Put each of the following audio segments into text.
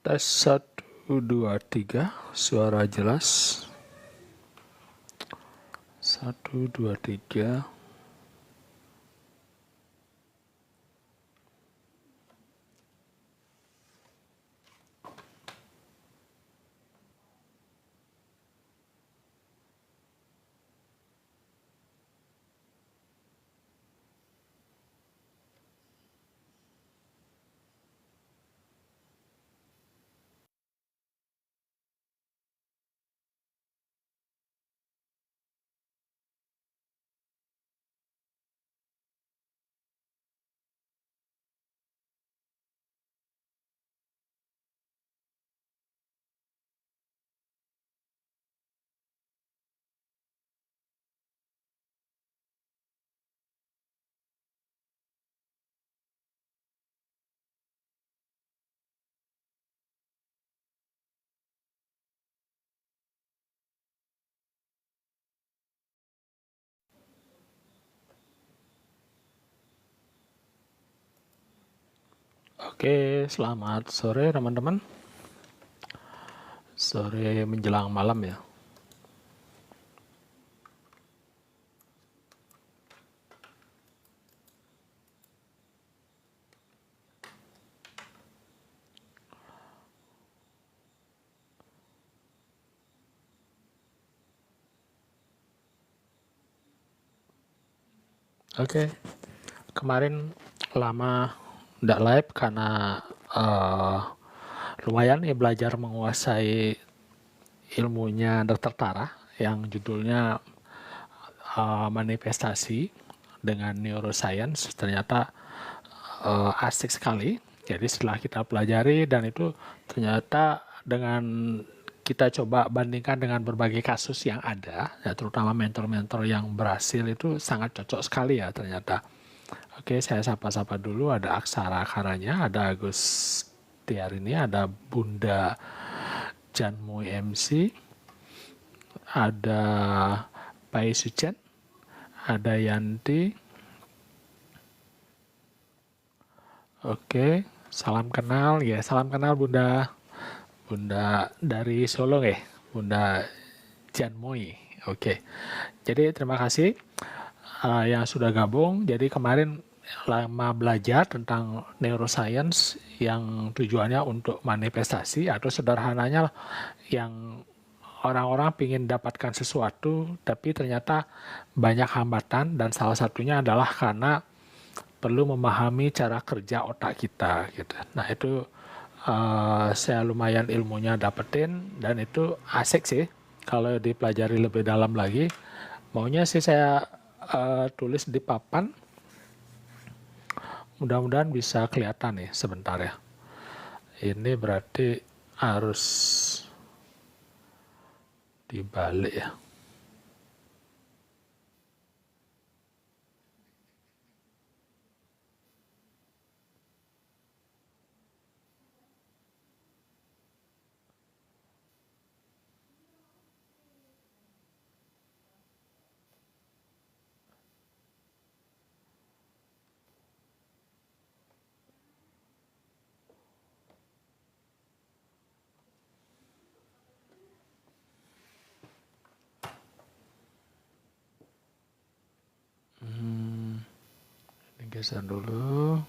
Tes 1, 2, 3, suara jelas. 1, 2, 3. Oke, selamat sore teman-teman. Sore menjelang malam ya. Oke, kemarin lama tidak live karena lumayan ya belajar menguasai ilmunya Dr. Tara yang judulnya manifestasi dengan neuroscience. Ternyata asik sekali. Jadi setelah kita pelajari dan itu ternyata dengan kita coba bandingkan dengan berbagai kasus yang ada, ya terutama mentor-mentor yang berhasil itu sangat cocok sekali ya ternyata. Oke, saya sapa-sapa dulu. Ada Aksara Karanya, ada Agus Tiar ini, ada Bunda Janmui MC, ada Pai Sucen, ada Yanti. Oke, salam kenal ya, salam kenal Bunda. Bunda dari Solo ya, Bunda Janmui. Oke, jadi terima kasih yang sudah gabung. Jadi kemarin lama belajar tentang neuroscience yang tujuannya untuk manifestasi atau sederhananya yang orang-orang ingin dapatkan sesuatu tapi ternyata banyak hambatan dan salah satunya adalah karena perlu memahami cara kerja otak kita gitu. Nah itu saya lumayan ilmunya dapetin dan itu asik sih kalau dipelajari lebih dalam lagi. Maunya sih saya tulis di papan, mudah-mudahan bisa kelihatan nih sebentar ya. Ini berarti harus dibalik ya. Ini geser dulu.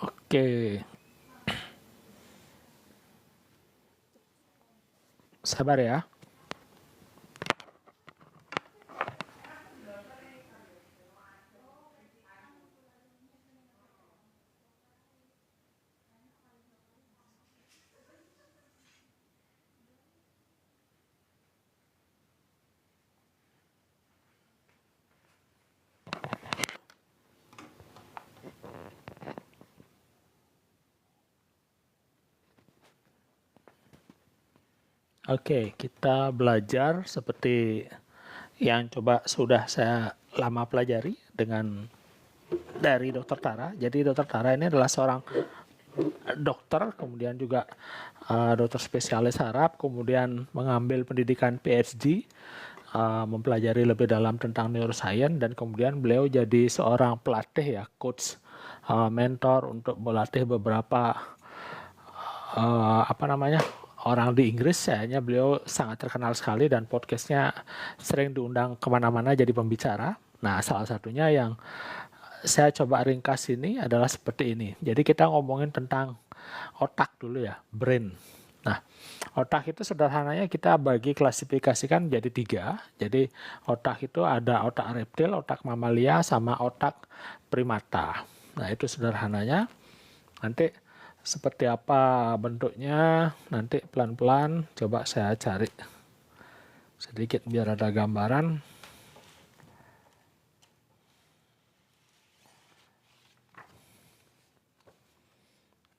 Oke. Sabar ya. Oke, kita belajar seperti yang coba sudah saya lama pelajari dengan dari Dr. Tara. Jadi Dr. Tara ini adalah seorang dokter, kemudian juga dokter spesialis saraf, kemudian mengambil pendidikan PhD, mempelajari lebih dalam tentang neuroscience dan kemudian beliau jadi seorang pelatih ya, coach mentor untuk melatih beberapa orang di Inggris. Sayangnya beliau sangat terkenal sekali dan podcastnya sering diundang kemana-mana jadi pembicara. Nah, salah satunya yang saya coba ringkas ini adalah seperti ini. Jadi kita ngomongin tentang otak dulu ya, brain. Nah, otak itu sederhananya kita bagi klasifikasikan jadi 3. Jadi otak itu ada otak reptil, otak mamalia, sama otak primata. Nah, itu sederhananya. Nanti seperti apa bentuknya, nanti pelan-pelan coba saya cari sedikit biar ada gambaran.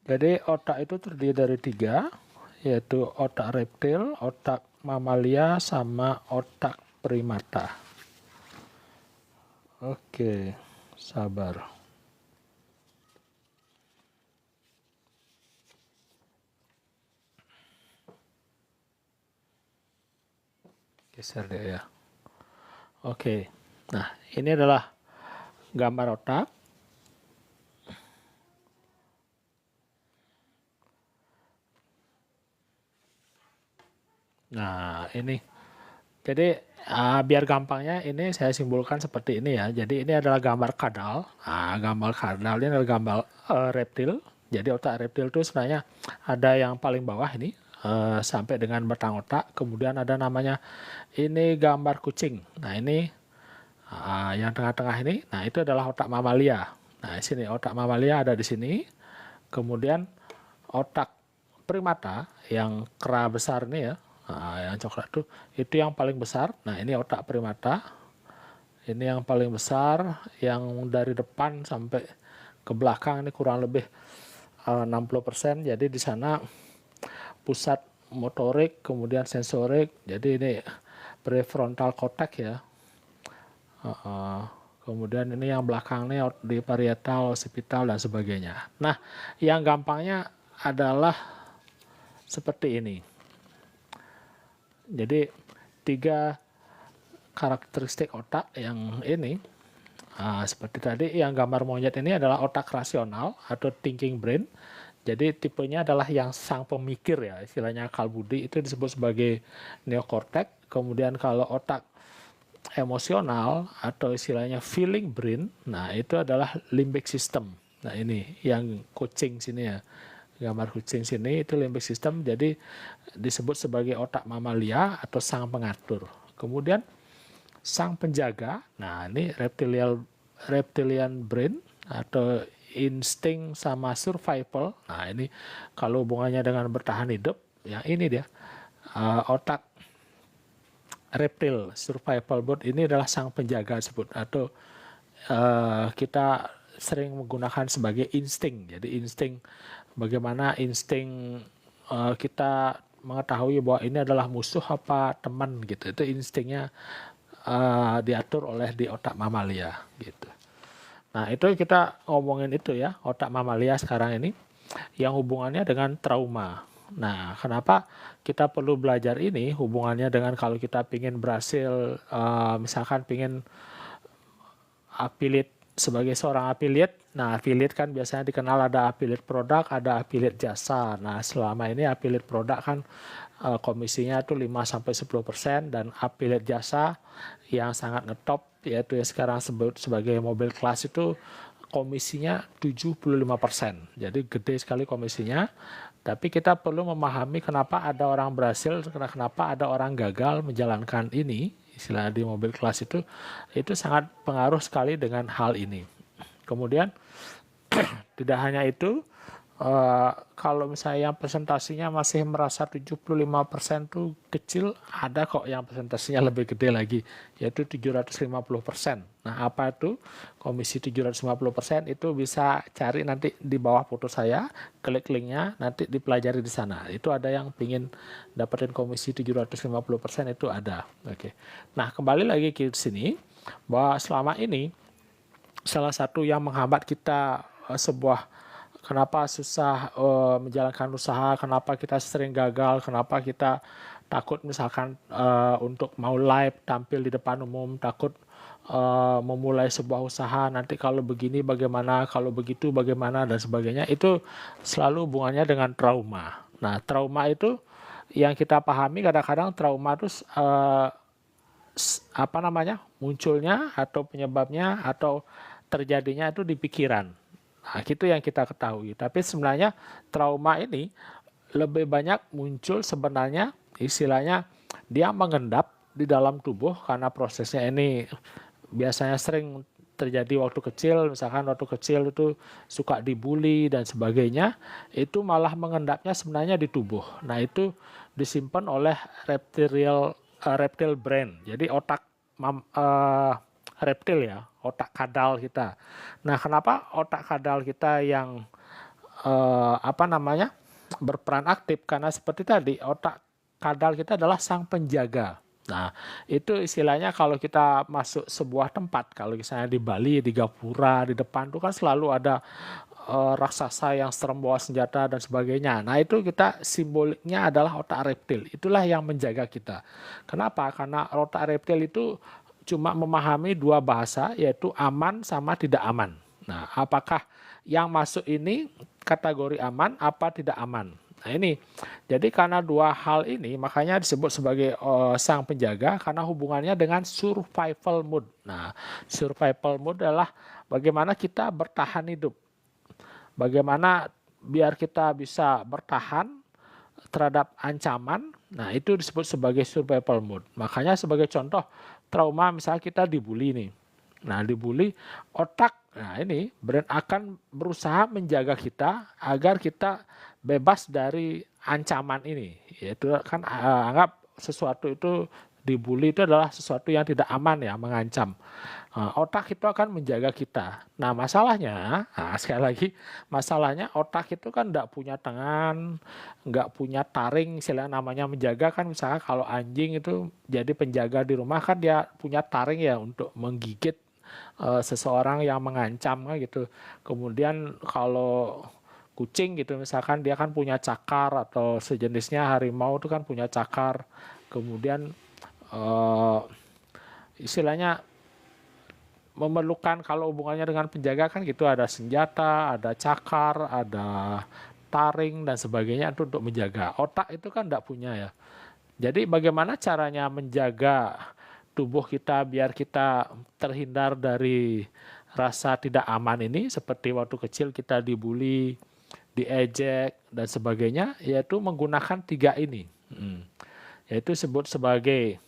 Jadi otak itu terdiri dari 3, yaitu otak reptil, otak mamalia, sama otak primata. Oke, sabar. Geser deh ya. Oke, nah ini adalah gambar otak. Nah, ini. Jadi, biar gampangnya ini saya simpulkan seperti ini ya. Jadi, ini adalah gambar kadal. Nah, gambar kadal ini adalah gambar reptil. Jadi, otak reptil itu sebenarnya ada yang paling bawah ini, sampai dengan batang otak. Kemudian ada namanya, ini gambar kucing. Nah, ini yang tengah-tengah ini, nah itu adalah otak mamalia. Nah, di sini otak mamalia ada di sini. Kemudian otak primata yang kera besar ini ya, yang coklat itu yang paling besar. Nah, ini otak primata. Ini yang paling besar, yang dari depan sampai ke belakang ini kurang lebih 60%. Jadi di sana pusat motorik, kemudian sensorik. Jadi ini prefrontal cortex ya. Kemudian ini yang belakang nih di parietal, occipital dan sebagainya. Nah, yang gampangnya adalah seperti ini. Jadi 3 karakteristik otak yang ini, seperti tadi yang gambar monyet ini adalah otak rasional atau thinking brain. Jadi tipenya adalah yang sang pemikir ya, istilahnya akal budi itu disebut sebagai neokortex. Kemudian kalau otak emosional atau istilahnya feeling brain, nah itu adalah limbic system. Nah ini yang kucing sini ya, gambar kucing sini itu limbic system, jadi disebut sebagai otak mamalia atau sang pengatur. Kemudian sang penjaga, nah ini reptilian brain atau insting sama survival. Nah ini kalau hubungannya dengan bertahan hidup, ya ini dia otak reptil survival mode ini adalah sang penjaga disebut, atau kita sering menggunakan sebagai insting. Jadi insting, bagaimana insting kita mengetahui bahwa ini adalah musuh apa teman gitu, itu instingnya diatur oleh di otak mamalia gitu. Nah itu kita ngomongin itu ya, otak mamalia sekarang ini yang hubungannya dengan trauma. Nah, kenapa kita perlu belajar ini hubungannya dengan kalau kita ingin berhasil, misalkan ingin affiliate sebagai seorang affiliate. Nah, affiliate kan biasanya dikenal ada affiliate produk, ada affiliate jasa. Nah, selama ini affiliate produk kan komisinya itu 5-10% dan affiliate jasa yang sangat ngetop yaitu yang sekarang sebut sebagai mobil kelas itu komisinya 75%. Jadi gede sekali komisinya. Tapi kita perlu memahami kenapa ada orang berhasil, kenapa ada orang gagal menjalankan ini. Istilah di mobil kelas itu sangat pengaruh sekali dengan hal ini. Kemudian tidak hanya itu, kalau misalnya yang presentasinya masih merasa 75% tuh kecil, ada kok yang presentasinya lebih gede lagi, yaitu 750%. Nah, apa itu komisi 750%? Itu bisa cari nanti di bawah foto saya, klik linknya, nanti dipelajari di sana. Itu ada yang ingin dapetin komisi 750% itu ada. Oke. Nah, kembali lagi ke sini, bahwa selama ini salah satu yang menghambat kita kenapa susah menjalankan usaha, kenapa kita sering gagal, kenapa kita takut misalkan untuk mau live tampil di depan umum, takut memulai sebuah usaha, nanti kalau begini bagaimana, kalau begitu bagaimana dan sebagainya, itu selalu hubungannya dengan trauma. Nah, trauma itu yang kita pahami kadang-kadang trauma itu apa namanya, munculnya atau penyebabnya atau terjadinya itu di pikiran. Nah, itu yang kita ketahui. Tapi sebenarnya trauma ini lebih banyak muncul sebenarnya istilahnya dia mengendap di dalam tubuh karena prosesnya ini biasanya sering terjadi waktu kecil, misalkan waktu kecil itu suka dibully dan sebagainya, itu malah mengendapnya sebenarnya di tubuh. Nah, itu disimpan oleh reptile brain. Jadi otak reptil ya, otak kadal kita. Nah, kenapa otak kadal kita yang apa namanya berperan aktif? Karena seperti tadi otak kadal kita adalah sang penjaga. Nah, itu istilahnya kalau kita masuk sebuah tempat, kalau misalnya di Bali, di Gapura, di depan itu kan selalu ada raksasa yang serem bawa senjata dan sebagainya. Nah, itu kita simboliknya adalah otak reptil. Itulah yang menjaga kita. Kenapa? Karena otak reptil itu cuma memahami dua bahasa, yaitu aman sama tidak aman. Nah, apakah yang masuk ini kategori aman apa tidak aman? Nah, ini, jadi karena dua hal ini makanya disebut sebagai sang penjaga karena hubungannya dengan survival mood. Nah, survival mood adalah bagaimana kita bertahan hidup. Bagaimana biar kita bisa bertahan terhadap ancaman. Nah, itu disebut sebagai survival mood. Makanya sebagai contoh trauma misalnya kita dibully nih. Nah, dibully otak, nah ini brain akan berusaha menjaga kita agar kita bebas dari ancaman ini. Yaitu kan anggap sesuatu itu dibully itu adalah sesuatu yang tidak aman ya, mengancam. Otak itu akan menjaga kita. Nah, masalahnya, sekali lagi, masalahnya otak itu kan nggak punya tangan, nggak punya taring, istilah namanya menjaga kan misalnya kalau anjing itu jadi penjaga di rumah kan dia punya taring ya untuk menggigit seseorang yang mengancam kan gitu. Kemudian kalau kucing gitu misalkan dia kan punya cakar atau sejenisnya, harimau itu kan punya cakar. Kemudian istilahnya memerlukan kalau hubungannya dengan penjaga kan gitu ada senjata, ada cakar, ada taring dan sebagainya itu untuk menjaga. Otak itu kan tidak punya ya. Jadi bagaimana caranya menjaga tubuh kita biar kita terhindar dari rasa tidak aman ini seperti waktu kecil kita dibully, diejek dan sebagainya, yaitu menggunakan tiga ini. Yaitu sebut sebagai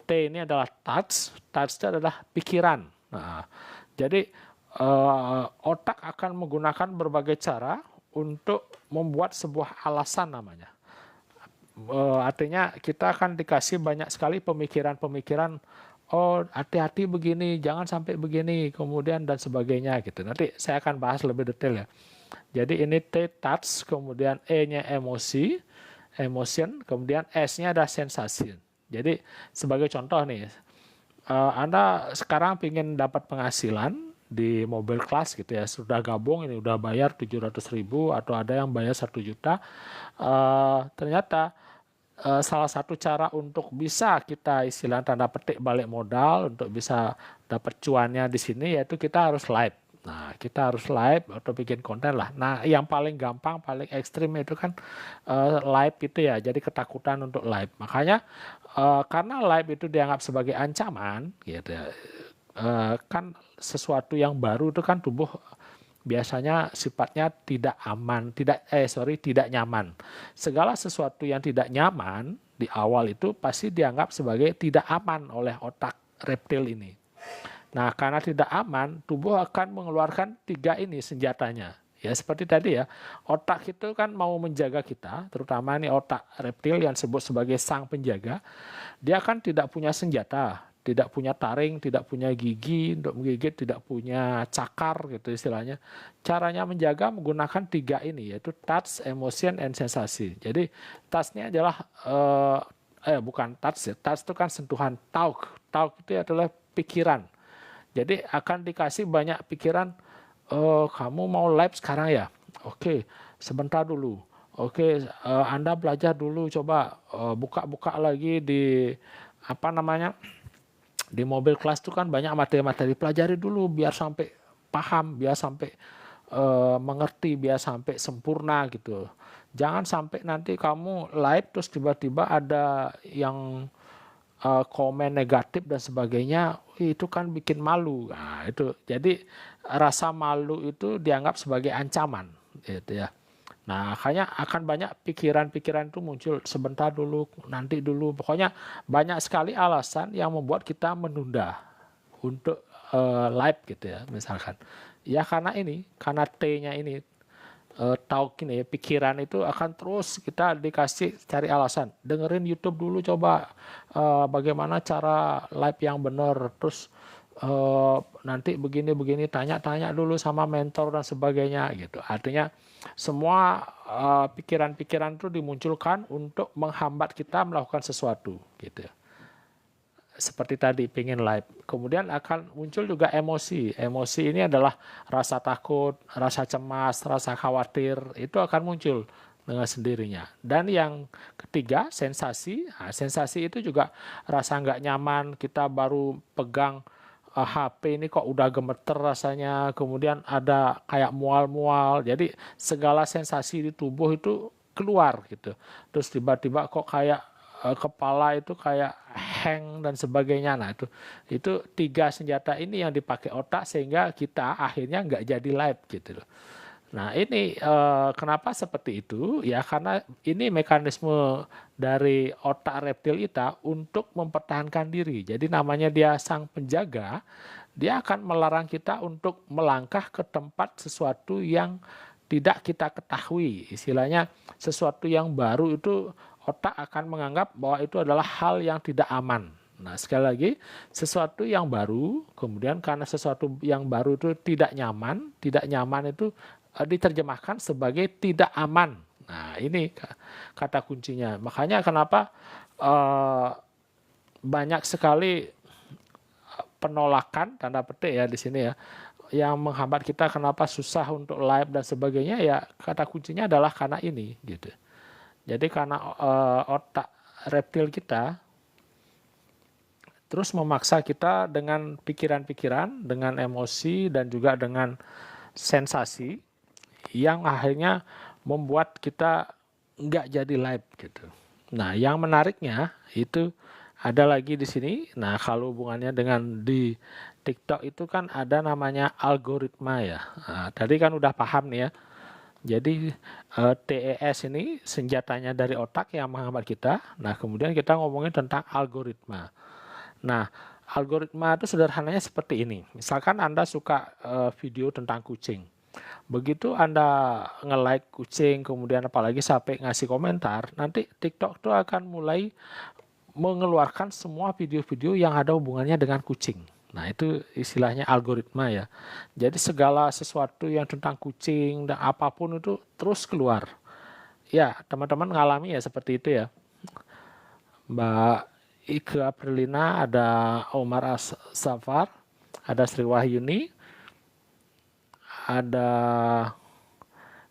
T ini adalah touch itu adalah pikiran. Nah, jadi otak akan menggunakan berbagai cara untuk membuat sebuah alasan namanya. Artinya kita akan dikasih banyak sekali pemikiran-pemikiran, oh hati-hati begini, jangan sampai begini, kemudian dan sebagainya gitu. Nanti saya akan bahas lebih detail ya. Jadi ini T touch, kemudian E-nya emosi, emotion, kemudian S-nya ada sensasi. Jadi sebagai contoh nih, Anda sekarang ingin dapat penghasilan di mobil kelas gitu ya, sudah gabung ini udah bayar 700.000 atau ada yang bayar 1 juta, ternyata salah satu cara untuk bisa kita istilah tanda petik balik modal untuk bisa dapat cuannya di sini yaitu kita harus live. Nah, kita harus live atau bikin konten lah. Nah, yang paling gampang, paling ekstrim itu kan live itu ya. Jadi ketakutan untuk live. Makanya karena live itu dianggap sebagai ancaman, gitu ya. Kan sesuatu yang baru itu kan tubuh biasanya sifatnya tidak aman, tidak nyaman. Segala sesuatu yang tidak nyaman di awal itu pasti dianggap sebagai tidak aman oleh otak reptil ini. Nah, karena tidak aman, tubuh akan mengeluarkan tiga ini senjatanya. Ya, seperti tadi ya, otak itu kan mau menjaga kita, terutama ini otak reptil yang disebut sebagai sang penjaga. Dia kan tidak punya senjata, tidak punya taring, tidak punya gigi untuk menggigit, tidak punya cakar gitu istilahnya. Caranya menjaga menggunakan tiga ini, yaitu touch, emotion, and sensasi. Jadi touch-nya adalah, bukan touch ya, touch itu kan sentuhan, tauk. Tauk itu adalah pikiran. Jadi akan dikasih banyak pikiran, kamu mau live sekarang ya? Oke, sebentar dulu. Oke, Anda belajar dulu, coba buka-buka lagi di apa namanya, di mobil kelas itu kan banyak materi-materi, pelajari dulu biar sampai paham, biar sampai mengerti, biar sampai sempurna gitu. Jangan sampai nanti kamu live terus tiba-tiba ada yang komen negatif dan sebagainya, itu kan bikin malu. Nah, itu jadi rasa malu itu dianggap sebagai ancaman, gitu ya. Nah, makanya akan banyak pikiran-pikiran itu muncul, sebentar dulu, nanti dulu. Pokoknya banyak sekali alasan yang membuat kita menunda untuk live gitu ya, misalkan. Ya karena ini, karena T-nya ini, tahu gini, pikiran itu akan terus kita dikasih cari alasan. Dengerin YouTube dulu coba bagaimana cara live yang benar. Terus nanti begini-begini, tanya-tanya dulu sama mentor dan sebagainya gitu. Artinya semua pikiran-pikiran itu dimunculkan untuk menghambat kita melakukan sesuatu gitu ya. Seperti tadi pengen live. Kemudian akan muncul juga emosi. Emosi ini adalah rasa takut, rasa cemas, rasa khawatir. Itu akan muncul dengan sendirinya. Dan yang ketiga, sensasi. Nah, sensasi itu juga rasa nggak nyaman. Kita baru pegang HP ini kok udah gemeter rasanya. Kemudian ada kayak mual-mual. Jadi segala sensasi di tubuh itu keluar gitu. Terus tiba-tiba kok kayak kepala itu kayak hang dan sebagainya. Nah itu tiga senjata ini yang dipakai otak sehingga kita akhirnya nggak jadi live gitu loh. Nah ini kenapa seperti itu? Ya karena ini mekanisme dari otak reptil kita untuk mempertahankan diri. Jadi namanya dia sang penjaga, dia akan melarang kita untuk melangkah ke tempat sesuatu yang tidak kita ketahui. Istilahnya sesuatu yang baru itu otak akan menganggap bahwa itu adalah hal yang tidak aman. Nah, sekali lagi, sesuatu yang baru, kemudian karena sesuatu yang baru itu tidak nyaman itu diterjemahkan sebagai tidak aman. Nah, ini kata kuncinya. Makanya kenapa banyak sekali penolakan, tanda petik ya di sini ya, yang menghambat kita kenapa susah untuk live dan sebagainya, ya kata kuncinya adalah karena ini gitu. Jadi karena otak reptil kita terus memaksa kita dengan pikiran-pikiran, dengan emosi, dan juga dengan sensasi yang akhirnya membuat kita nggak jadi live gitu. Nah, yang menariknya itu ada lagi di sini. Nah, kalau hubungannya dengan di TikTok itu kan ada namanya algoritma ya. Nah, tadi kan udah paham nih ya. Jadi TES ini senjatanya dari otak yang menghambat kita. Nah, kemudian kita ngomongin tentang algoritma. Nah, algoritma itu sederhananya seperti ini. Misalkan Anda suka video tentang kucing. Begitu Anda nge-like kucing, kemudian apalagi sampai ngasih komentar, nanti TikTok itu akan mulai mengeluarkan semua video-video yang ada hubungannya dengan kucing. Nah, itu istilahnya algoritma ya. Jadi segala sesuatu yang tentang kucing dan apapun itu terus keluar. Ya, teman-teman ngalami ya seperti itu ya. Mbak Ike Aprilina, ada Omar Safar, ada Sri Wahyuni, ada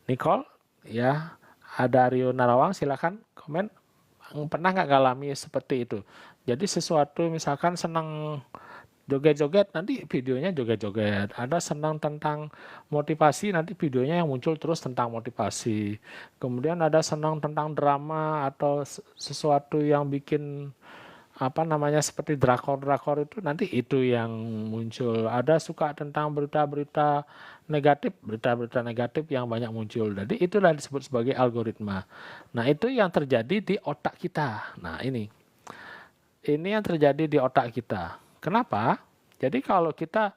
Nicole, ya, ada Rio Narawang, silakan komen. Pernah nggak ngalami seperti itu? Jadi sesuatu misalkan senang joget-joget, nanti videonya joget-joget. Ada senang tentang motivasi, nanti videonya yang muncul terus tentang motivasi. Kemudian ada senang tentang drama atau sesuatu yang bikin apa namanya seperti drakor-drakor itu, nanti itu yang muncul. Ada suka tentang berita-berita negatif yang banyak muncul. Jadi itulah disebut sebagai algoritma. Nah, itu yang terjadi di otak kita. Nah, ini yang terjadi di otak kita. Kenapa? Jadi kalau kita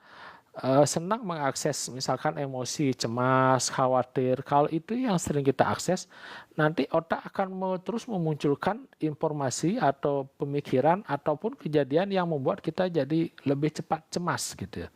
senang mengakses misalkan emosi, cemas, khawatir, kalau itu yang sering kita akses, nanti otak akan terus memunculkan informasi atau pemikiran ataupun kejadian yang membuat kita jadi lebih cepat cemas gitu ya.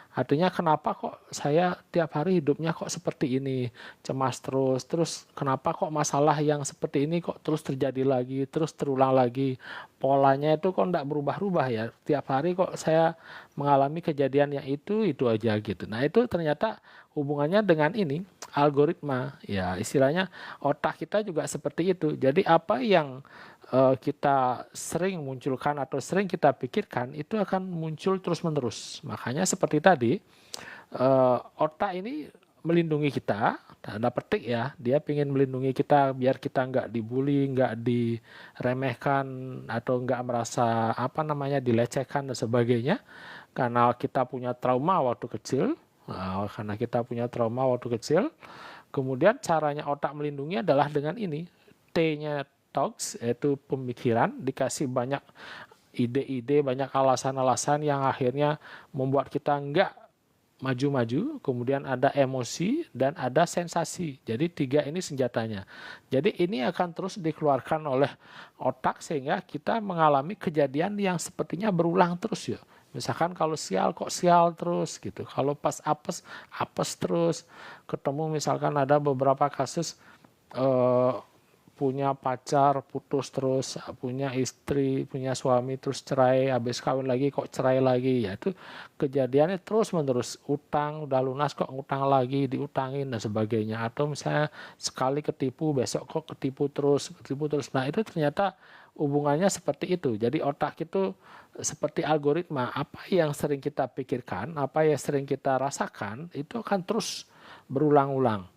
Artinya kenapa kok saya tiap hari hidupnya kok seperti ini, cemas terus kenapa kok masalah yang seperti ini kok terus terjadi lagi, terus terulang lagi, polanya itu kok enggak berubah-ubah ya, tiap hari kok saya mengalami kejadian yang itu aja gitu. Nah itu ternyata hubungannya dengan ini, algoritma, ya istilahnya otak kita juga seperti itu. Jadi apa yang kita sering munculkan atau sering kita pikirkan itu akan muncul terus-menerus. Makanya seperti tadi, otak ini melindungi kita, tanda petik ya, dia ingin melindungi kita biar kita nggak dibully, nggak diremehkan, atau nggak merasa apa namanya dilecehkan dan sebagainya, karena kita punya trauma waktu kecil. Karena kita punya trauma waktu kecil, kemudian caranya otak melindungi adalah dengan ini, T-nya thoughts, yaitu pemikiran, dikasih banyak ide-ide, banyak alasan-alasan yang akhirnya membuat kita nggak maju-maju, kemudian ada emosi dan ada sensasi. Jadi tiga ini senjatanya. Jadi ini akan terus dikeluarkan oleh otak sehingga kita mengalami kejadian yang sepertinya berulang terus ya. Misalkan kalau sial kok sial terus gitu. Kalau pas apes, apes terus. Ketemu misalkan ada beberapa kasus punya pacar putus terus, punya istri, punya suami terus cerai, habis kawin lagi kok cerai lagi, ya itu kejadiannya terus menerus, utang udah lunas kok ngutang lagi, diutangin dan sebagainya. Atau misalnya sekali ketipu, besok kok ketipu terus. Nah itu ternyata hubungannya seperti itu. Jadi otak itu seperti algoritma, apa yang sering kita pikirkan, apa yang sering kita rasakan, itu akan terus berulang-ulang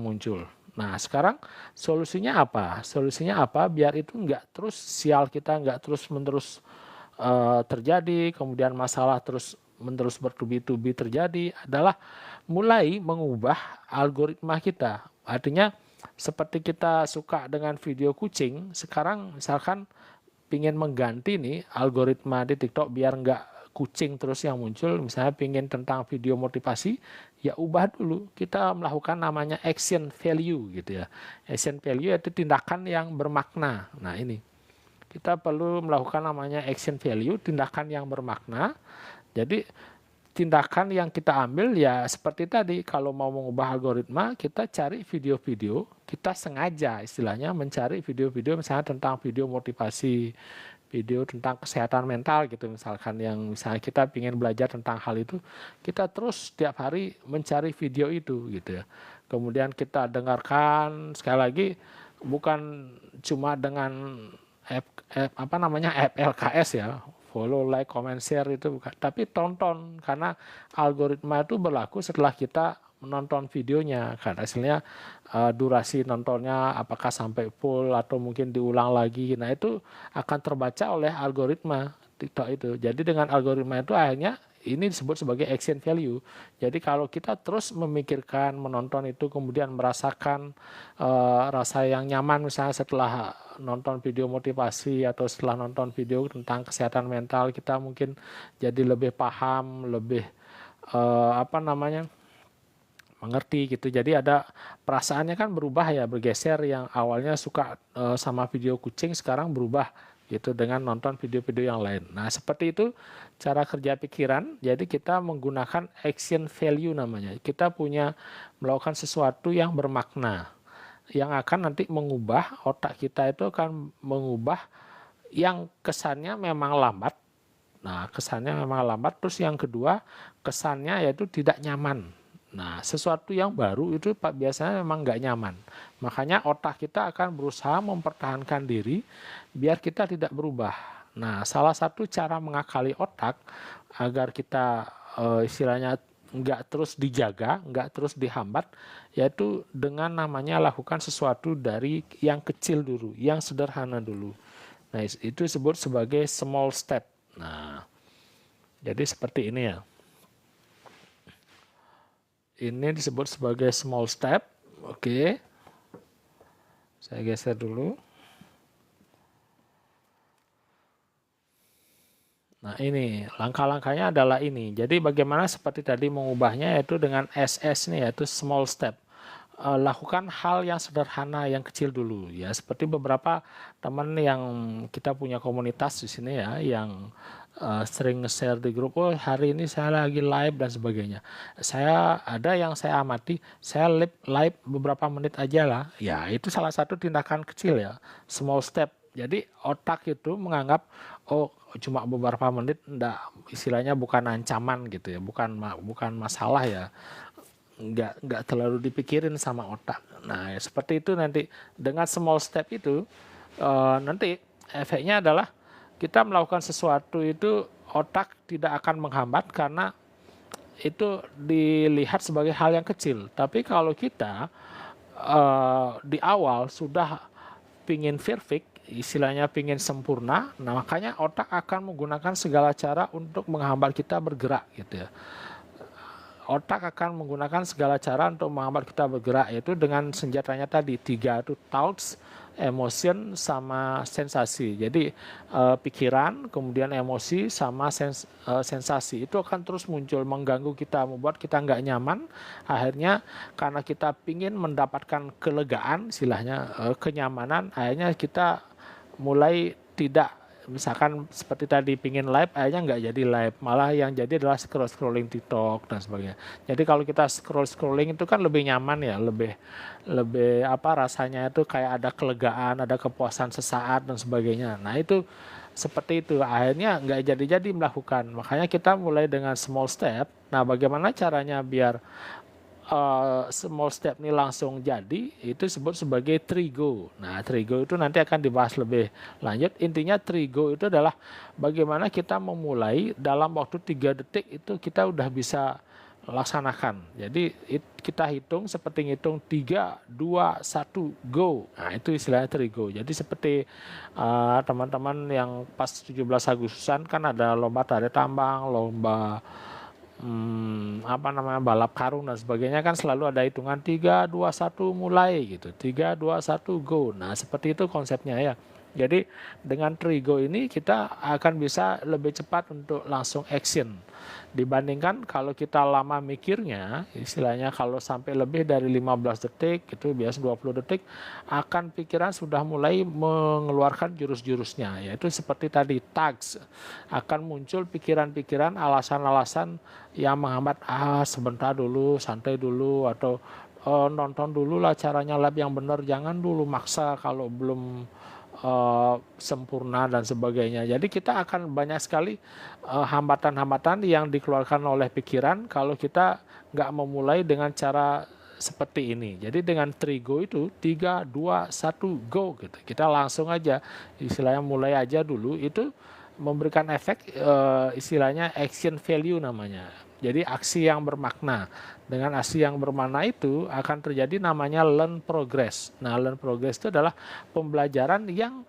muncul. Nah sekarang solusinya apa? Solusinya apa biar itu nggak terus sial kita nggak terus menerus terjadi, kemudian masalah terus menerus bertubi-tubi terjadi, adalah mulai mengubah algoritma kita. Artinya seperti kita suka dengan video kucing, sekarang misalkan pingin mengganti nih algoritma di TikTok biar nggak kucing terus yang muncul, misalnya pingin tentang video motivasi, ya ubah dulu. Kita melakukan namanya action value gitu ya. Action value itu tindakan yang bermakna. Nah ini, kita perlu melakukan namanya action value, tindakan yang bermakna. Jadi tindakan yang kita ambil ya seperti tadi, kalau mau mengubah algoritma, kita cari video-video, kita sengaja istilahnya mencari video-video misalnya tentang video motivasi, video tentang kesehatan mental gitu misalkan, yang misalnya kita ingin belajar tentang hal itu, kita terus setiap hari mencari video itu gitu ya. Kemudian kita dengarkan, sekali lagi bukan cuma dengan apa namanya FLKS ya, follow, like, comment, share, itu bukan, tapi tonton, karena algoritma itu berlaku setelah kita menonton videonya, kan hasilnya durasi nontonnya apakah sampai full atau mungkin diulang lagi. Nah itu akan terbaca oleh algoritma TikTok itu. Jadi dengan algoritma itu akhirnya ini disebut sebagai action value. Jadi kalau kita terus memikirkan, menonton itu, kemudian merasakan rasa yang nyaman misalnya setelah nonton video motivasi atau setelah nonton video tentang kesehatan mental, kita mungkin jadi lebih paham, lebih apa namanya, mengerti gitu. Jadi ada perasaannya kan berubah ya, bergeser, yang awalnya suka sama video kucing sekarang berubah gitu dengan nonton video-video yang lain. Nah seperti itu cara kerja pikiran. Jadi kita menggunakan action value namanya. Kita punya melakukan sesuatu yang bermakna, yang akan nanti mengubah, otak kita itu akan mengubah yang kesannya memang lambat. Nah kesannya memang lambat. Terus yang kedua, kesannya yaitu tidak nyaman. Nah, sesuatu yang baru itu biasanya memang nggak nyaman. Makanya otak kita akan berusaha mempertahankan diri biar kita tidak berubah. Nah, salah satu cara mengakali otak agar kita istilahnya nggak terus dijaga, nggak terus dihambat, yaitu dengan namanya lakukan sesuatu dari yang kecil dulu, yang sederhana dulu. Nah, itu disebut sebagai small step. Nah, jadi seperti ini ya. Ini disebut sebagai small step. Oke. Saya geser dulu. Nah ini langkah-langkahnya adalah ini. Jadi bagaimana seperti tadi mengubahnya, yaitu dengan SS nih, yaitu small step. Lakukan hal yang sederhana, yang kecil dulu ya. Seperti beberapa teman yang kita punya komunitas di sini ya, yang sering share di grup, oh hari ini saya lagi live dan sebagainya. Ada yang saya amati, saya live beberapa menit aja lah. Ya itu salah satu tindakan kecil ya, small step. Jadi otak itu menganggap oh cuma beberapa menit, enggak, istilahnya bukan ancaman gitu ya, bukan masalah ya, nggak terlalu dipikirin sama otak. Nah ya, seperti itu nanti dengan small step itu nanti efeknya adalah kita melakukan sesuatu itu otak tidak akan menghambat karena itu dilihat sebagai hal yang kecil. Tapi kalau kita di awal sudah pingin perfect, istilahnya pingin sempurna, nah makanya otak akan menggunakan segala cara untuk menghambat kita bergerak gitu ya. Otak akan menggunakan segala cara untuk menghambat kita bergerak, yaitu dengan senjatanya tadi 3 itu thoughts, emotion, sama sensasi. Jadi pikiran, kemudian emosi, sama sensasi itu akan terus muncul mengganggu kita, membuat kita nggak nyaman. Akhirnya karena kita ingin mendapatkan kelegaan, istilahnya kenyamanan, akhirnya kita mulai tidak, misalkan seperti tadi pingin live, akhirnya nggak jadi live, malah yang jadi adalah scrolling TikTok dan sebagainya. Jadi kalau kita scrolling itu kan lebih nyaman ya, lebih apa rasanya itu kayak ada kelegaan, ada kepuasan sesaat dan sebagainya. Nah itu seperti itu, akhirnya nggak jadi melakukan. Makanya kita mulai dengan small step. Nah bagaimana caranya biar small step ini langsung jadi, itu disebut sebagai trigo. Nah, trigo itu nanti akan dibahas lebih lanjut. Intinya trigo itu adalah bagaimana kita memulai dalam waktu 3 detik itu kita udah bisa laksanakan. Jadi kita hitung seperti ngitung 3, 2, 1, go. Nah, itu istilahnya trigo. Jadi seperti teman-teman yang pas 17 Agustusan kan ada lomba tarik tambang, lomba balap karung dan sebagainya, kan selalu ada hitungan 3, 2, 1 mulai gitu, 3, 2, 1 go. Nah seperti itu konsepnya ya. Jadi dengan trigo ini kita akan bisa lebih cepat untuk langsung action dibandingkan kalau kita lama mikirnya, istilahnya kalau sampai lebih dari 15 detik itu biasa 20 detik akan pikiran sudah mulai mengeluarkan jurus-jurusnya, yaitu seperti tadi tags, akan muncul pikiran-pikiran, alasan-alasan yang menghambat, sebentar dulu, santai dulu, atau nonton dulu lah caranya live yang benar, jangan dulu maksa kalau belum sempurna dan sebagainya. Jadi kita akan banyak sekali hambatan-hambatan yang dikeluarkan oleh pikiran kalau kita nggak memulai dengan cara seperti ini. Jadi dengan trigo itu 3, 2, 1 go gitu. Kita langsung aja istilahnya mulai aja dulu, itu memberikan efek istilahnya action value namanya. Jadi aksi yang bermakna. Dengan aksi yang bermakna itu akan terjadi namanya learn progress. Nah, learn progress itu adalah pembelajaran yang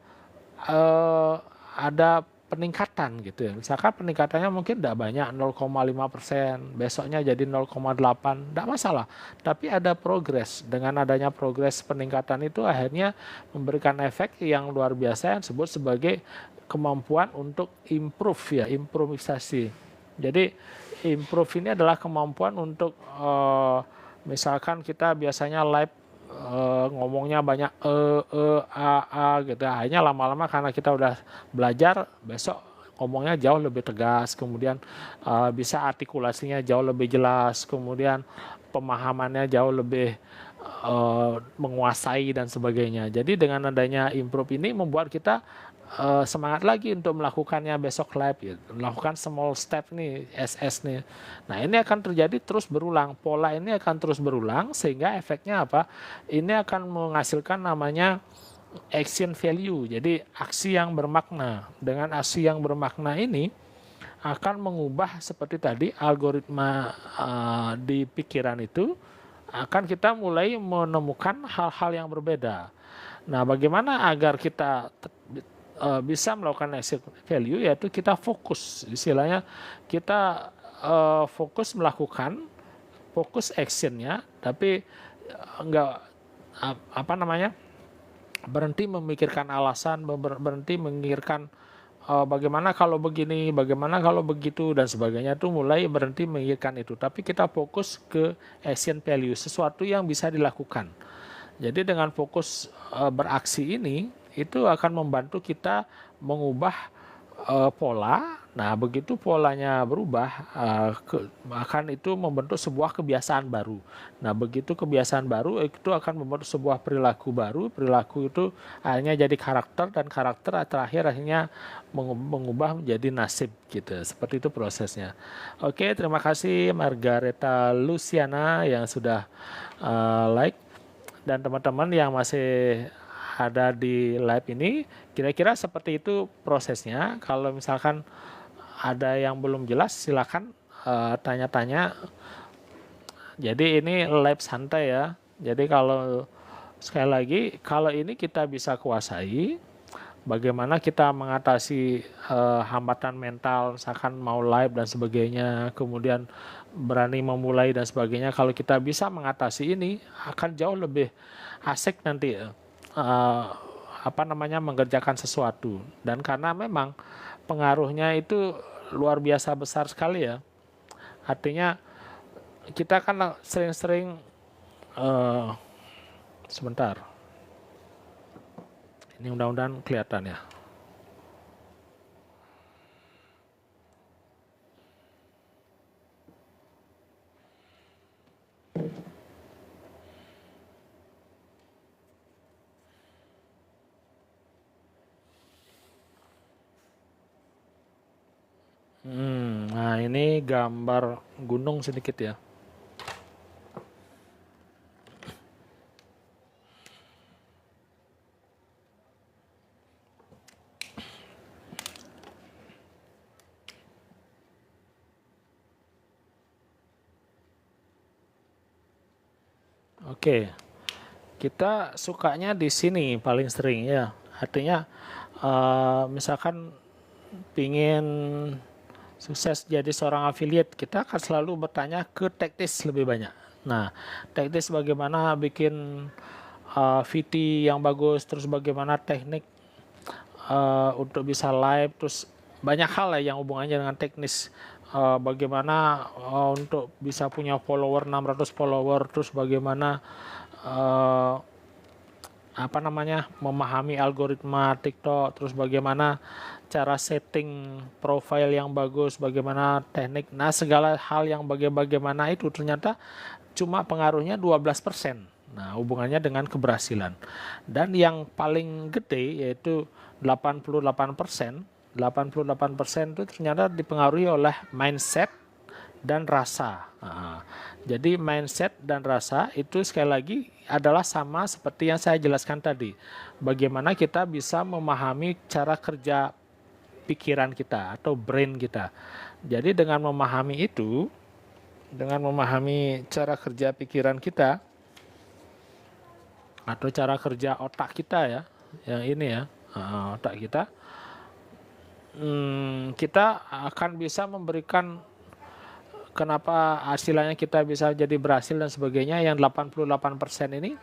ada peningkatan gitu ya. Misalkan peningkatannya mungkin tidak banyak, 0,5%, besoknya jadi 0,8, tidak masalah. Tapi ada progres. Dengan adanya progres peningkatan itu akhirnya memberikan efek yang luar biasa yang disebut sebagai kemampuan untuk improve ya, improvisasi. Jadi improve ini adalah kemampuan untuk misalkan kita biasanya live ngomongnya banyak a gitu, akhirnya lama-lama karena kita udah belajar, besok ngomongnya jauh lebih tegas, kemudian bisa artikulasinya jauh lebih jelas, kemudian pemahamannya jauh lebih menguasai dan sebagainya. Jadi dengan adanya improve ini membuat kita semangat lagi untuk melakukannya besok live, gitu. Melakukan small step nih, SS nih. Nah ini akan terjadi terus berulang, pola ini akan terus berulang sehingga efeknya apa? Ini akan menghasilkan namanya action value, jadi aksi yang bermakna. Dengan aksi yang bermakna ini akan mengubah seperti tadi algoritma di pikiran itu, akan kita mulai menemukan hal-hal yang berbeda. Nah bagaimana agar kita bisa melakukan action value, yaitu kita fokus, istilahnya kita fokus melakukan, fokus actionnya, tapi enggak berhenti memikirkan alasan, berhenti memikirkan bagaimana kalau begini, bagaimana kalau begitu dan sebagainya, itu mulai berhenti memikirkan itu, tapi kita fokus ke action value, sesuatu yang bisa dilakukan. Jadi dengan fokus beraksi ini, itu akan membantu kita mengubah pola Nah, begitu polanya berubah, akan itu membentuk sebuah kebiasaan baru. Nah, begitu kebiasaan baru itu akan membentuk sebuah perilaku baru. Perilaku itu akhirnya jadi karakter, dan karakter terakhir akhirnya mengubah menjadi nasib gitu. Seperti itu prosesnya. Oke, terima kasih Margareta Luciana yang sudah like, dan teman-teman yang masih ada di live ini, kira-kira seperti itu prosesnya. Kalau misalkan ada yang belum jelas, silakan tanya-tanya. Jadi ini live santai ya. Jadi kalau sekali lagi, kalau ini kita bisa kuasai, bagaimana kita mengatasi hambatan mental, misalkan mau live dan sebagainya, kemudian berani memulai dan sebagainya. Kalau kita bisa mengatasi ini, akan jauh lebih asik nanti mengerjakan sesuatu. Dan karena memang pengaruhnya itu luar biasa besar sekali ya. Artinya kita kan sering-sering sebentar. Ini mudah-mudahan kelihatan ya. Nah ini gambar gunung sedikit ya. Oke, kita sukanya di sini paling sering ya. Artinya misalkan pingin sukses jadi seorang affiliate, kita akan selalu bertanya ke teknis lebih banyak. Nah, teknis bagaimana bikin VT yang bagus, terus bagaimana teknik untuk bisa live, terus banyak hal lah yang hubungannya dengan teknis. Bagaimana untuk bisa punya follower 600 follower, terus bagaimana memahami algoritma TikTok, terus bagaimana cara setting profile yang bagus, bagaimana teknik. Nah, segala hal yang bagaimana itu ternyata cuma pengaruhnya 12%. Nah, hubungannya dengan keberhasilan. Dan yang paling gede yaitu 88%. 88% itu ternyata dipengaruhi oleh mindset dan rasa. Nah, jadi mindset dan rasa itu sekali lagi adalah sama seperti yang saya jelaskan tadi. Bagaimana kita bisa memahami cara kerja pikiran kita atau brain kita. Jadi dengan memahami itu, dengan memahami cara kerja pikiran kita atau cara kerja otak kita ya, yang ini ya, otak kita, kita akan bisa memberikan, kenapa hasilnya kita bisa jadi berhasil dan sebagainya. Yang 88% ini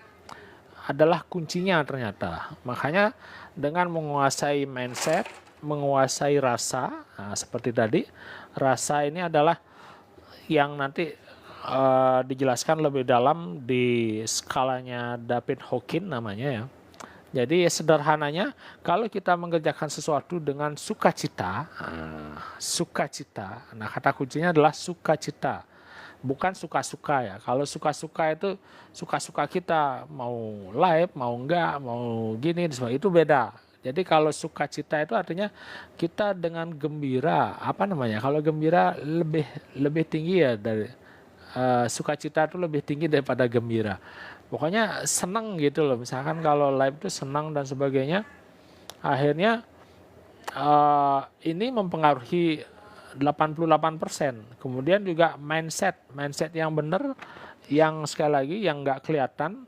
adalah kuncinya ternyata. Makanya dengan menguasai mindset, menguasai rasa, seperti tadi, rasa ini adalah yang nanti dijelaskan lebih dalam di skalanya David Hawkins namanya ya. Jadi sederhananya, kalau kita mengerjakan sesuatu dengan sukacita, nah kata kuncinya adalah sukacita, bukan suka-suka ya. Kalau suka-suka itu suka-suka kita, mau live, mau enggak, mau gini, itu beda. Jadi kalau sukacita itu artinya kita dengan gembira, kalau gembira lebih tinggi ya dari sukacita itu lebih tinggi daripada gembira. Pokoknya senang gitu loh. Misalkan kalau live itu senang dan sebagainya, akhirnya ini mempengaruhi 88%. Kemudian juga mindset yang benar, yang sekali lagi yang nggak kelihatan,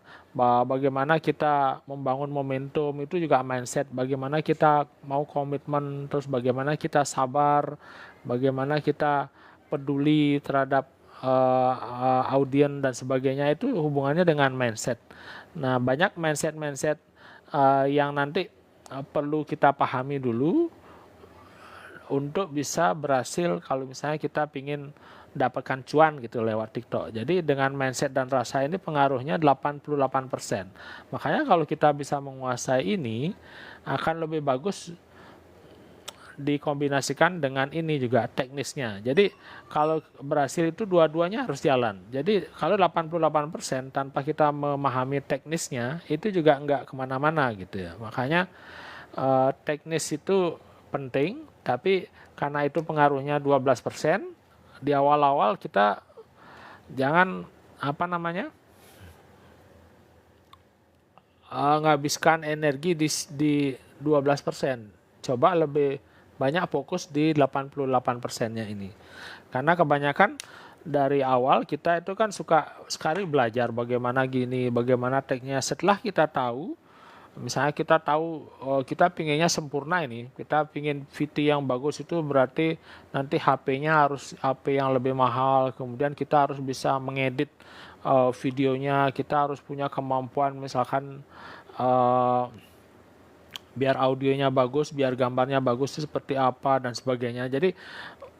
bagaimana kita membangun momentum itu juga mindset. Bagaimana kita mau komitmen, terus bagaimana kita sabar, bagaimana kita peduli terhadap audien dan sebagainya, itu hubungannya dengan mindset. Nah, banyak mindset yang nanti perlu kita pahami dulu untuk bisa berhasil kalau misalnya kita ingin dapatkan cuan gitu lewat TikTok. Jadi dengan mindset dan rasa ini pengaruhnya 88%. Makanya kalau kita bisa menguasai ini, akan lebih bagus dikombinasikan dengan ini juga teknisnya. Jadi kalau berhasil itu dua-duanya harus jalan. Jadi kalau 88% tanpa kita memahami teknisnya itu juga nggak kemana-mana gitu ya. Makanya teknis itu penting, tapi karena itu pengaruhnya 12%, di awal-awal kita jangan apa namanya menghabiskan energi di 12%. Coba lebih banyak fokus di 88%-nya ini. Karena kebanyakan dari awal kita itu kan suka sekali belajar bagaimana gini, bagaimana tekniknya. Setelah kita tahu, misalnya kita tahu kita pinginnya sempurna ini, kita pingin VT yang bagus itu berarti nanti HP-nya harus HP yang lebih mahal, kemudian kita harus bisa mengedit videonya, kita harus punya kemampuan misalkan biar audionya bagus, biar gambarnya bagus itu seperti apa dan sebagainya. Jadi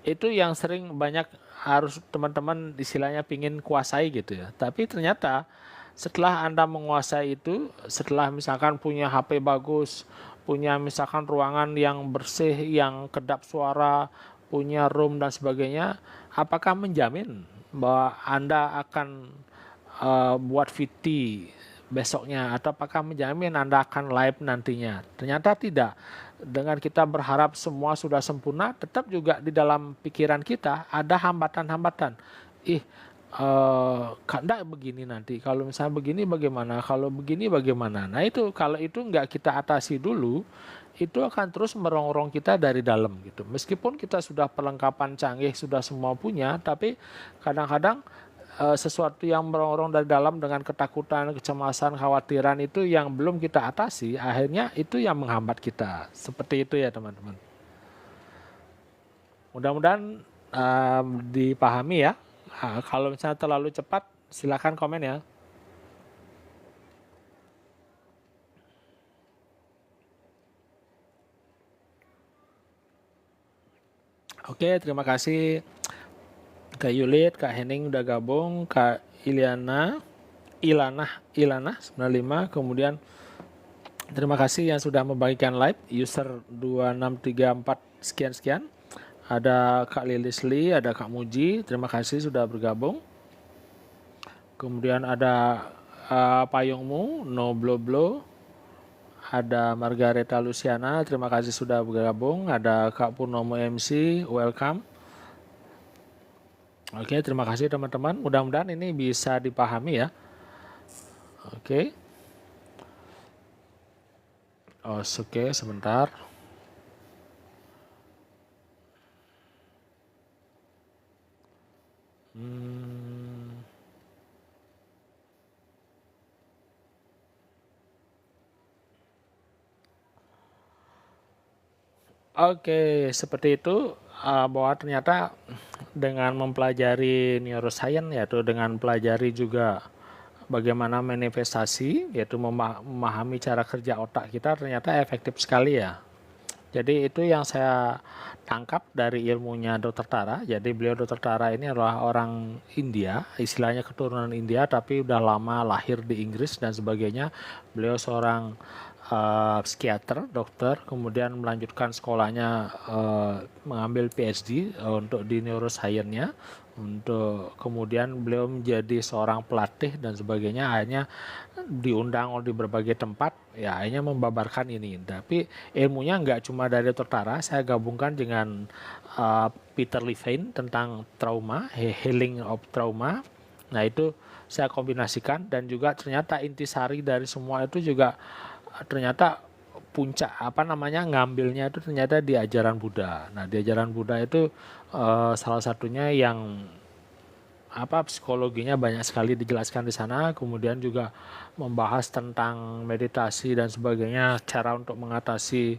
itu yang sering banyak harus teman-teman istilahnya pingin kuasai gitu ya. Tapi ternyata setelah Anda menguasai itu, setelah misalkan punya HP bagus, punya misalkan ruangan yang bersih, yang kedap suara, punya room dan sebagainya, apakah menjamin bahwa Anda akan buat VT besoknya, atau apakah menjamin Anda akan live nantinya? Ternyata tidak. Dengan kita berharap semua sudah sempurna, tetap juga di dalam pikiran kita ada hambatan-hambatan. Enggak begini nanti, kalau misalnya begini bagaimana, kalau begini bagaimana. Nah itu, kalau itu enggak kita atasi dulu, itu akan terus merongrong kita dari dalam gitu. Meskipun kita sudah perlengkapan canggih, sudah semua punya, tapi kadang-kadang sesuatu yang merongrong dari dalam dengan ketakutan, kecemasan, khawatiran itu yang belum kita atasi, akhirnya itu yang menghambat kita. Seperti itu ya teman-teman. Mudah-mudahan dipahami ya. Kalau misalnya terlalu cepat, silakan komen ya. Oke, terima kasih Kak Yulit, Kak Henning udah gabung, Kak Ilana 95, kemudian terima kasih yang sudah membagikan live, user 2634 sekian-sekian. Ada Kak Lilis Lee, ada Kak Muji, terima kasih sudah bergabung. Kemudian ada Payungmu, No Blow Blow, ada Margareta Luciana, terima kasih sudah bergabung. Ada Kak Purnomo MC, welcome. Oke, terima kasih teman-teman. Mudah-mudahan ini bisa dipahami ya. Oke. Oke, sebentar. Oke, seperti itu, bahwa ternyata dengan mempelajari neuroscience, yaitu dengan pelajari juga bagaimana manifestasi, yaitu memahami cara kerja otak kita, ternyata efektif sekali ya. Jadi itu yang saya tangkap dari ilmunya Dr. Tara. Jadi beliau Dr. Tara ini adalah orang India, istilahnya keturunan India, tapi udah lama lahir di Inggris dan sebagainya. Beliau seorang psikiater, dokter, kemudian melanjutkan sekolahnya mengambil PhD untuk di neuroscience-nya, untuk kemudian beliau menjadi seorang pelatih dan sebagainya, akhirnya diundang di berbagai tempat, ya akhirnya membabarkan ini. Tapi ilmunya nggak cuma dari Dr. Tara, saya gabungkan dengan Peter Levine tentang trauma, healing of trauma. Nah itu saya kombinasikan, dan juga ternyata intisari dari semua itu juga ternyata puncak ngambilnya itu ternyata di ajaran Buddha. Nah di ajaran Buddha itu salah satunya yang psikologinya banyak sekali dijelaskan di sana, kemudian juga membahas tentang meditasi dan sebagainya, cara untuk mengatasi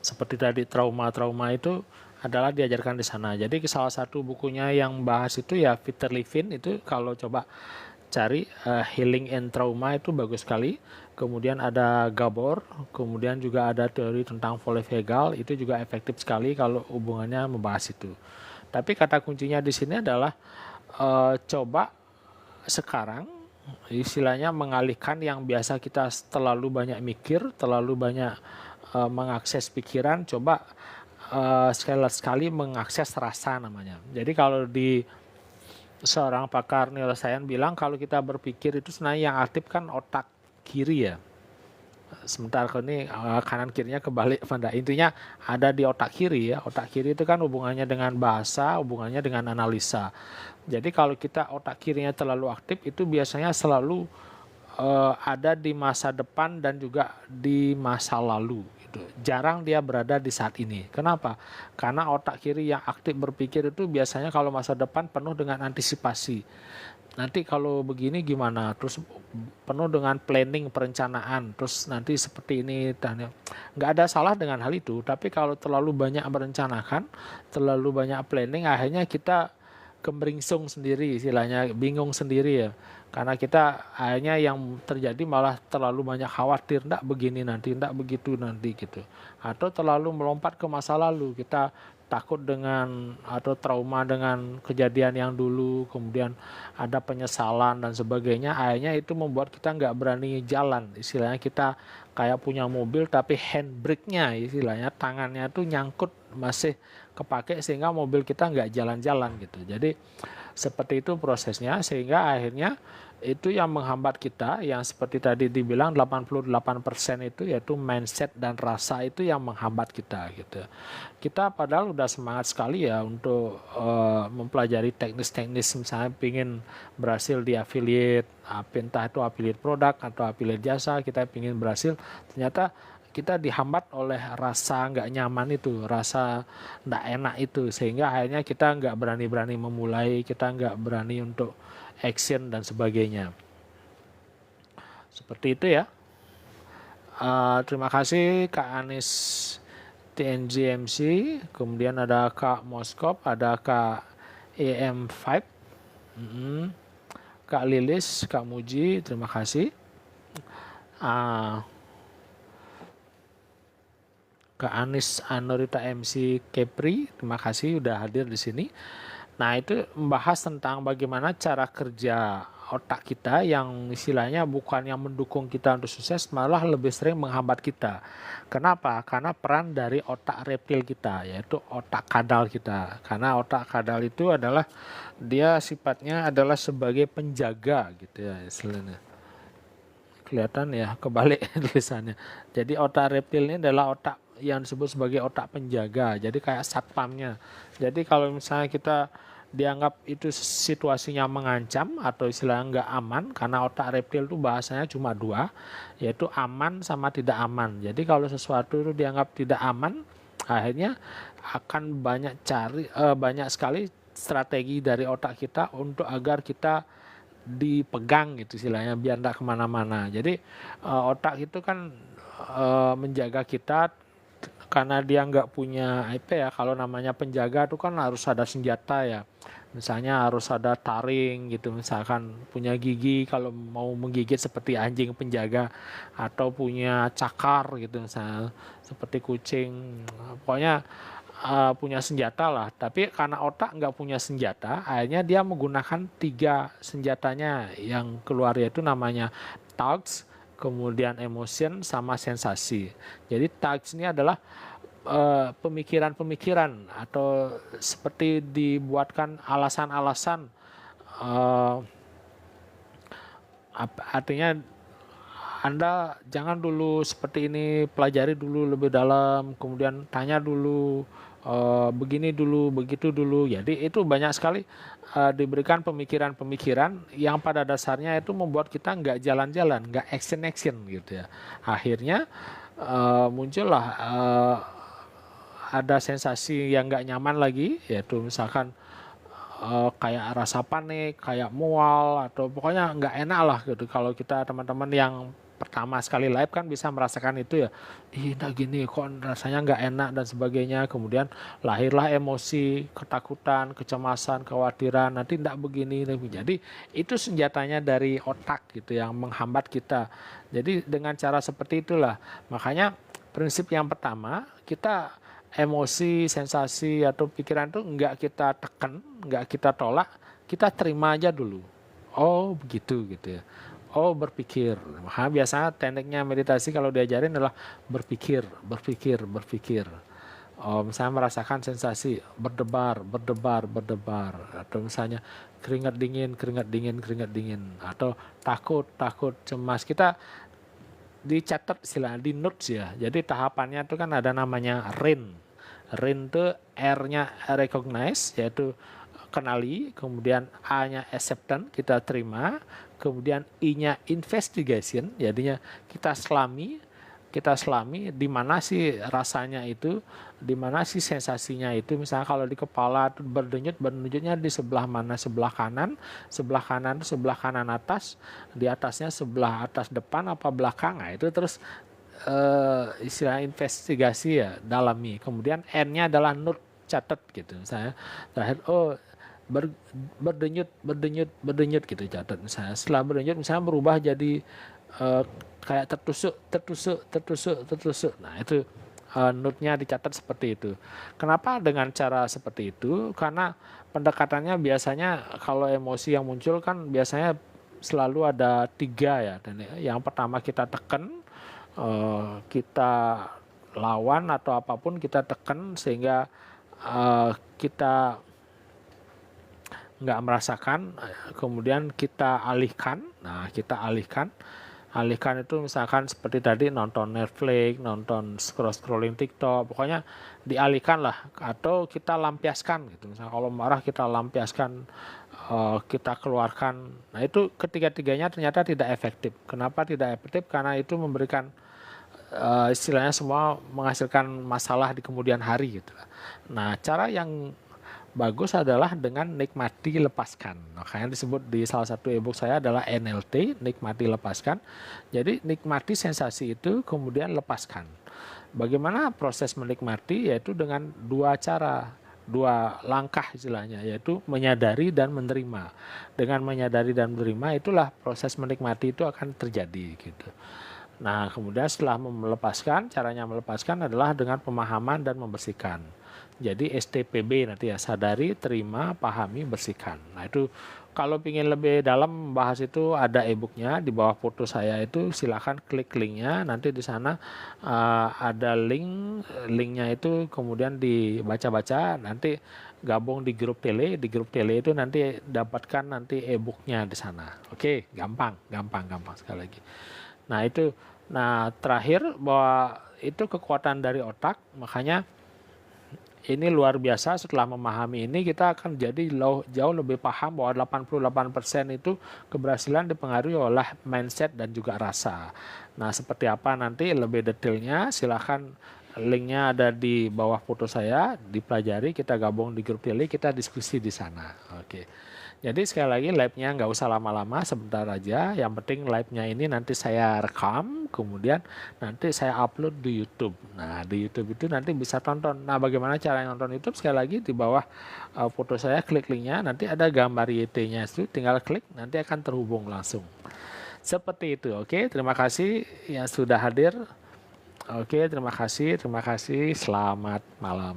seperti tadi trauma-trauma itu adalah diajarkan di sana. Jadi salah satu bukunya yang bahas itu ya Peter Levine, itu kalau coba cari Healing and Trauma itu bagus sekali. Kemudian ada Gabor, kemudian juga ada teori tentang polyvagal, itu juga efektif sekali kalau hubungannya membahas itu. Tapi kata kuncinya di sini adalah coba sekarang istilahnya mengalihkan yang biasa kita terlalu banyak mikir, terlalu banyak mengakses pikiran, coba sekali mengakses rasa namanya. Jadi kalau di seorang pakar neuroscience bilang kalau kita berpikir itu sebenarnya yang aktif kan otak kiri ya. Sementara ini kanan kirinya kebalik pada intinya ada di otak kiri ya. Otak kiri itu kan hubungannya dengan bahasa, hubungannya dengan analisa. Jadi kalau kita otak kirinya terlalu aktif itu biasanya selalu ada di masa depan dan juga di masa lalu gitu. Jarang dia berada di saat ini. Kenapa? Karena otak kiri yang aktif berpikir itu biasanya kalau masa depan penuh dengan antisipasi. Nanti kalau begini gimana, terus penuh dengan planning, perencanaan, terus nanti seperti ini, nggak ada salah dengan hal itu, tapi kalau terlalu banyak merencanakan, terlalu banyak planning, akhirnya kita kemeringsung sendiri, istilahnya bingung sendiri ya, karena kita akhirnya yang terjadi malah terlalu banyak khawatir, nggak begini nanti, nggak begitu nanti gitu, atau terlalu melompat ke masa lalu, kita takut dengan atau trauma dengan kejadian yang dulu, kemudian ada penyesalan dan sebagainya, akhirnya itu membuat kita nggak berani jalan. Istilahnya kita kayak punya mobil tapi handbrake-nya istilahnya tangannya tuh nyangkut masih kepake sehingga mobil kita nggak jalan-jalan gitu. Jadi seperti itu prosesnya sehingga akhirnya itu yang menghambat kita yang seperti tadi dibilang 88% itu yaitu mindset dan rasa itu yang menghambat kita gitu. Kita padahal udah semangat sekali ya untuk mempelajari teknis-teknis misalnya pingin berhasil di affiliate, entah itu affiliate produk atau affiliate jasa, kita pingin berhasil, ternyata kita dihambat oleh rasa nggak nyaman itu, rasa nggak enak itu, sehingga akhirnya kita nggak berani-berani memulai, kita nggak berani untuk action dan sebagainya. Seperti itu ya. Terima kasih Kak Anis TNGMC, kemudian ada Kak Moskop, ada Kak EM5, Kak Lilis, Kak Muji, terima kasih. Kak Anis Anurita MC Kepri, terima kasih udah hadir di sini. Nah, itu membahas tentang bagaimana cara kerja otak kita yang istilahnya bukan yang mendukung kita untuk sukses, malah lebih sering menghambat kita. Kenapa? Karena peran dari otak reptil kita, yaitu otak kadal kita. Karena otak kadal itu adalah, dia sifatnya adalah sebagai penjaga gitu ya istilahnya. Kelihatan ya, kebalik tulisannya. Jadi otak reptil ini adalah otak yang disebut sebagai otak penjaga. Jadi kayak satpamnya. Jadi kalau misalnya kita dianggap itu situasinya mengancam atau istilahnya nggak aman, karena otak reptil itu bahasanya cuma dua, yaitu aman sama tidak aman. Jadi kalau sesuatu itu dianggap tidak aman, akhirnya akan banyak sekali strategi dari otak kita untuk agar kita dipegang gitu istilahnya biar tidak kemana-mana. Jadi otak itu kan menjaga kita karena dia nggak punya apa ya, kalau namanya penjaga itu kan harus ada senjata ya, misalnya harus ada taring gitu, misalkan punya gigi kalau mau menggigit seperti anjing penjaga, atau punya cakar gitu misalnya seperti kucing, pokoknya punya senjata lah. Tapi karena otak nggak punya senjata, akhirnya dia menggunakan 3 senjatanya yang keluar, yaitu namanya thoughts, kemudian emotion, sama sensasi. Jadi thoughts ini adalah pemikiran-pemikiran atau seperti dibuatkan alasan-alasan, artinya Anda jangan dulu seperti ini, pelajari dulu lebih dalam, kemudian tanya dulu, begini dulu, begitu dulu. Jadi itu banyak sekali diberikan pemikiran-pemikiran yang pada dasarnya itu membuat kita nggak jalan-jalan, nggak action-action gitu ya. Akhirnya muncullah ada sensasi yang nggak nyaman lagi, yaitu misalkan kayak rasa panik, kayak mual, atau pokoknya nggak enak lah gitu. Kalau kita teman-teman yang pertama sekali live kan bisa merasakan itu ya, nah gini kok rasanya nggak enak dan sebagainya. Kemudian lahirlah emosi, ketakutan, kecemasan, kekhawatiran, nanti nggak begini. Jadi itu senjatanya dari otak gitu yang menghambat kita. Jadi dengan cara seperti itulah, makanya prinsip yang pertama, kita emosi, sensasi, atau pikiran itu nggak kita tekan, nggak kita tolak, kita terima aja dulu. Oh begitu gitu ya. Oh, berpikir. Maka biasanya tekniknya meditasi kalau diajarin adalah berpikir, berpikir, berpikir. Oh, misalnya merasakan sensasi berdebar, berdebar, berdebar, atau misalnya keringat dingin, keringat dingin, keringat dingin, atau takut, takut, cemas. Kita dicatat istilah di notes ya. Jadi tahapannya itu kan ada namanya RIN. RIN itu R-nya recognize, yaitu kenali, kemudian A-nya acceptance, kita terima, kemudian I-nya investigation, jadinya kita selami di mana sih rasanya itu, di mana sih sensasinya itu. Misalnya kalau di kepala itu berdenyut, berdenyutnya di sebelah mana, sebelah kanan itu sebelah kanan atas, di atasnya sebelah atas depan apa belakang. Nah, itu terus istilah investigasi ya, dalami. Kemudian N-nya adalah note, catat gitu. Misalnya terakhir, oh berdenyut, berdenyut, berdenyut gitu, catat. Misalnya setelah berdenyut misalnya berubah jadi kayak tertusuk, tertusuk, tertusuk, tertusuk. Nah, itu note-nya dicatat seperti itu. Kenapa dengan cara seperti itu? Karena pendekatannya biasanya kalau emosi yang muncul kan biasanya selalu ada 3 ya. Dan yang pertama kita tekan, kita lawan atau apapun kita tekan sehingga kita nggak merasakan, kemudian kita alihkan. Nah, kita alihkan itu misalkan seperti tadi nonton Netflix, nonton scrolling TikTok, pokoknya dialihkan lah, atau kita lampiaskan gitu. Misalnya kalau marah kita lampiaskan, kita keluarkan. Nah, itu ketiga-tiganya ternyata tidak efektif. Kenapa tidak efektif? Karena itu memberikan istilahnya semua menghasilkan masalah di kemudian hari gitu. Nah, cara yang bagus adalah dengan nikmati, lepaskan. Makanya disebut di salah satu ebook saya adalah NLT, nikmati, lepaskan. Jadi nikmati sensasi itu, kemudian lepaskan. Bagaimana proses menikmati? Yaitu dengan 2 cara, 2 langkah istilahnya, yaitu menyadari dan menerima. Dengan menyadari dan menerima itulah proses menikmati itu akan terjadi gitu. Nah, kemudian setelah melepaskan, caranya melepaskan adalah dengan pemahaman dan membersihkan. Jadi STPB nanti ya, sadari, terima, pahami, bersihkan. Nah, itu kalau ingin lebih dalam membahas itu ada e-booknya di bawah foto saya itu, silakan klik linknya. Nanti di sana ada linknya itu kemudian dibaca-baca. Nanti gabung di grup tele, itu nanti dapatkan nanti e-booknya di sana. Oke, gampang sekali lagi. Nah, itu, nah terakhir bahwa itu kekuatan dari otak, makanya ini luar biasa. Setelah memahami ini kita akan jadi jauh lebih paham bahwa 88% itu keberhasilan dipengaruhi oleh mindset dan juga rasa. Nah, seperti apa nanti lebih detailnya silahkan, linknya ada di bawah foto saya, dipelajari, kita gabung di grup tele, kita diskusi di sana. Oke. Jadi sekali lagi live-nya nggak usah lama-lama, sebentar aja. Yang penting live-nya ini nanti saya rekam, kemudian nanti saya upload di YouTube. Nah, di YouTube itu nanti bisa tonton. Nah, bagaimana cara nonton YouTube? Sekali lagi di bawah foto saya, klik linknya, nanti ada gambar YT-nya itu, tinggal klik, nanti akan terhubung langsung. Seperti itu, oke. Terima kasih yang sudah hadir. Oke, terima kasih. Selamat malam.